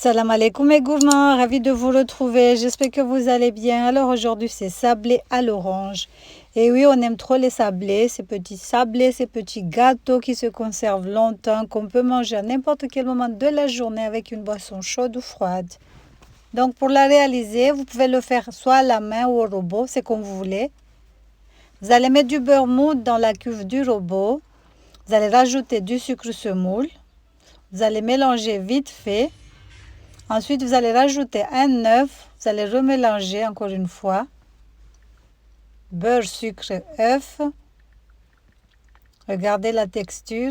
Salam alaikum mes gourmands, ravi de vous retrouver, j'espère que vous allez bien. Alors aujourd'hui c'est sablé à l'orange. Et oui, on aime trop les sablés, ces petits gâteaux qui se conservent longtemps, qu'on peut manger à n'importe quel moment de la journée avec une boisson chaude ou froide. Donc pour la réaliser, vous pouvez le faire soit à la main ou au robot, c'est comme vous voulez. Vous allez mettre du beurre mou dans la cuve du robot. Vous allez rajouter du sucre semoule. Vous allez mélanger vite fait. Ensuite, vous allez rajouter un œuf. Vous allez remélanger encore une fois. Beurre, sucre, œuf. Regardez la texture.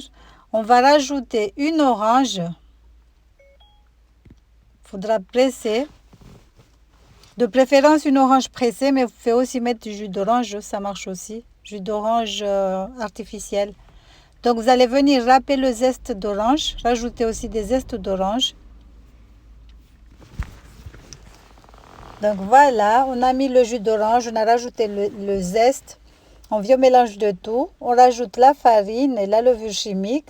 On va rajouter une orange. Il faudra presser. De préférence une orange pressée, mais vous pouvez aussi mettre du jus d'orange, ça marche aussi. Jus d'orange artificiel. Donc vous allez venir râper le zeste d'orange. Rajouter aussi des zestes d'orange. Donc voilà, on a mis le jus d'orange, on a rajouté le zeste. On vient au mélange de tout. On rajoute la farine et la levure chimique.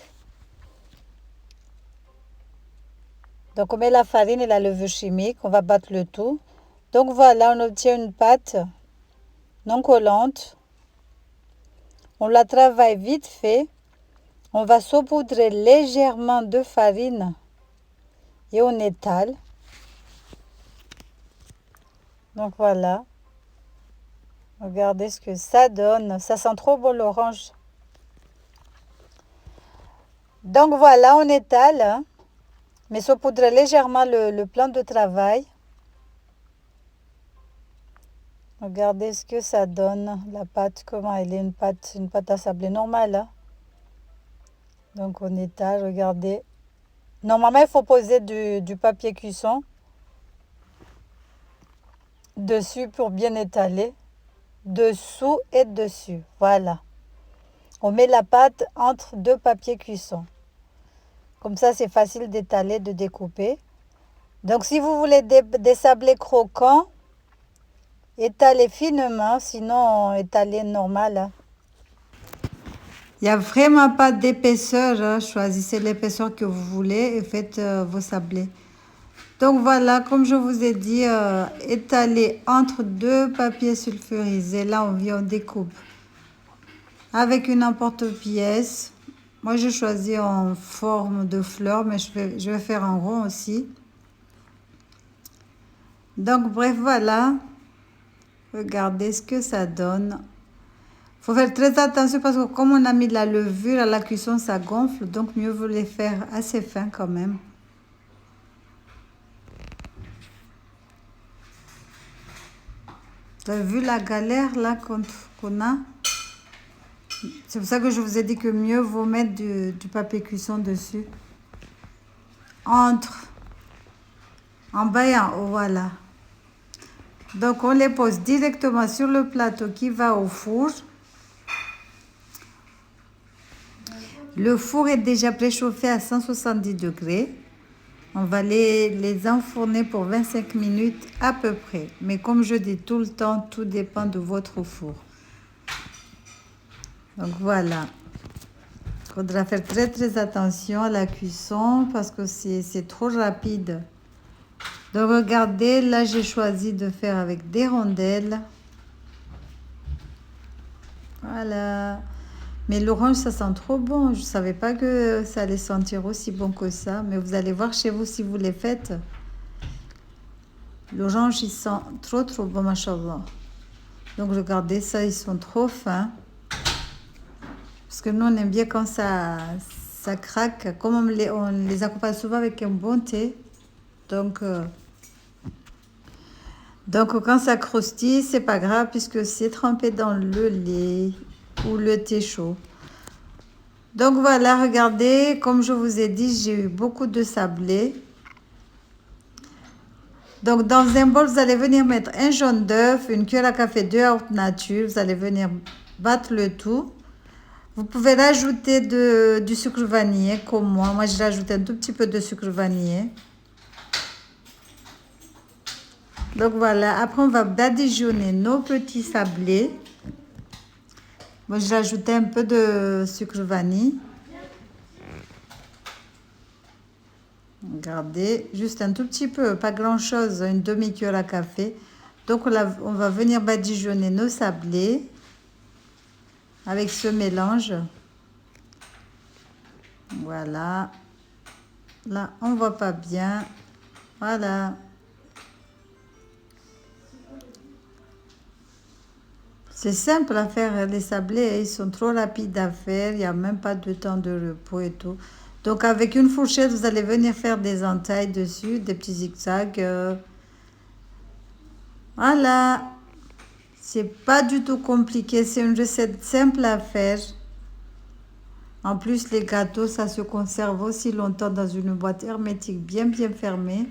Donc on met la farine et la levure chimique. On va battre le tout. Donc voilà, on obtient une pâte non collante. On la travaille vite fait. On va saupoudrer légèrement de farine et on étale. Donc voilà. Regardez ce que ça donne. Ça sent trop bon l'orange. Donc voilà, on étale. Hein, mais saupoudrer légèrement le plan de travail. Regardez ce que ça donne. La pâte, comment elle est, une pâte à sablé normale. Hein. Donc on étale, regardez. Normalement, il faut poser du papier cuisson dessus pour bien étaler. Dessous et dessus. Voilà. On met la pâte entre deux papiers cuisson. Comme ça, c'est facile d'étaler, de découper. Donc, si vous voulez des sablés croquants, étalez finement, sinon étalez normal. Il n'y a vraiment pas d'épaisseur. Hein. Choisissez l'épaisseur que vous voulez et faites vos sablés. Donc voilà, comme je vous ai dit, étaler entre deux papiers sulfurisés. Là, on découpe avec une emporte-pièce. Moi, je choisis en forme de fleur, mais je vais faire en rond aussi. Donc, bref, voilà. Regardez ce que ça donne. Il faut faire très attention parce que comme on a mis de la levure à la cuisson, ça gonfle. Donc, mieux vaut les faire assez fins quand même. Vous avez vu la galère là qu'on a? C'est pour ça que je vous ai dit que mieux vaut mettre du papier cuisson dessus. En bas et en haut, voilà. Donc on les pose directement sur le plateau qui va au four. Le four est déjà préchauffé à 170 degrés. On va les enfourner pour 25 minutes à peu près. Mais comme je dis tout le temps, tout dépend de votre four. Donc voilà. Il faudra faire très très attention à la cuisson parce que c'est trop rapide. Donc regardez, là j'ai choisi de faire avec des rondelles. Voilà. Mais l'orange, ça sent trop bon. Je ne savais pas que ça allait sentir aussi bon que ça. Mais vous allez voir chez vous si vous les faites. L'orange, il sent trop trop bon, machallah. Donc regardez ça, ils sont trop fins. Parce que nous, on aime bien quand ça craque. Comme on les accompagne souvent avec un bon thé. Donc quand ça croustille, c'est pas grave puisque c'est trempé dans le lait ou le thé chaud. Donc voilà, regardez, comme je vous ai dit, j'ai eu beaucoup de sablés. Donc dans un bol, vous allez venir mettre un jaune d'œuf, une cuillère à café de yaourt nature. Vous allez venir battre le tout. Vous pouvez rajouter du sucre vanillé comme moi. Moi, j'ai rajouté un tout petit peu de sucre vanillé. Donc voilà, après on va badigeonner nos petits sablés. Moi, j'ai rajouté un peu de sucre vanille. Regardez, juste un tout petit peu, pas grand-chose, une demi-cuillère à café. Donc on va venir badigeonner nos sablés avec ce mélange. Voilà. Là, on voit pas bien. Voilà. C'est simple à faire, les sablés, ils sont trop rapides à faire, il n'y a même pas de temps de repos et tout. Donc avec une fourchette, vous allez venir faire des entailles dessus, des petits zigzags. Voilà, c'est pas du tout compliqué, c'est une recette simple à faire. En plus, les gâteaux, ça se conserve aussi longtemps dans une boîte hermétique bien fermée.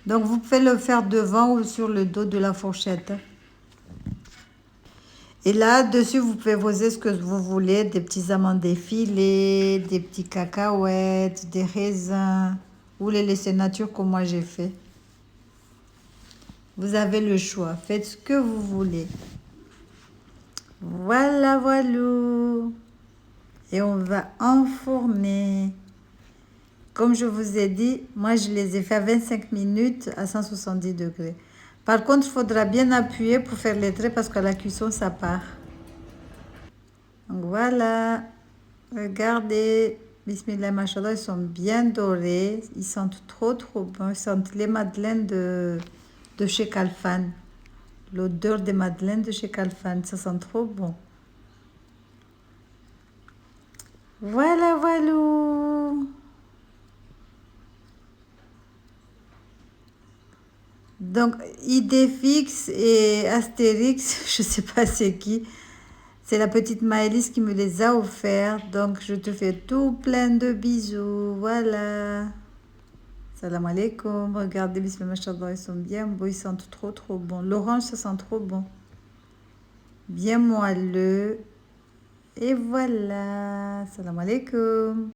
Donc vous pouvez le faire devant ou sur le dos de la fourchette. Et là, dessus, vous pouvez poser ce que vous voulez, des petits amandes effilés, des petits cacahuètes, des raisins. Vous les laissez nature comme moi j'ai fait. Vous avez le choix, faites ce que vous voulez. Voilà, voilà. Et on va enfourner. Comme je vous ai dit, moi je les ai fait à 25 minutes à 170 degrés. Par contre, il faudra bien appuyer pour faire les traits parce qu'à la cuisson, ça part. Donc voilà, regardez, bismillah, machallah, ils sont bien dorés, ils sentent trop bon, ils sentent les madeleines de chez Calfan. L'odeur des madeleines de chez Calfan, ça sent trop bon. Voilà, voilà. Donc, Idéfix et Astérix, je sais pas c'est qui. C'est la petite Maëlys qui me les a offerts. Donc, je te fais tout plein de bisous. Voilà. Salam alaikum. Regardez, bismillah, machallah, ils sont bien beaux. Ils sentent trop bon. L'orange, ça sent trop bon. Bien moelleux. Et voilà. Salam alaikum.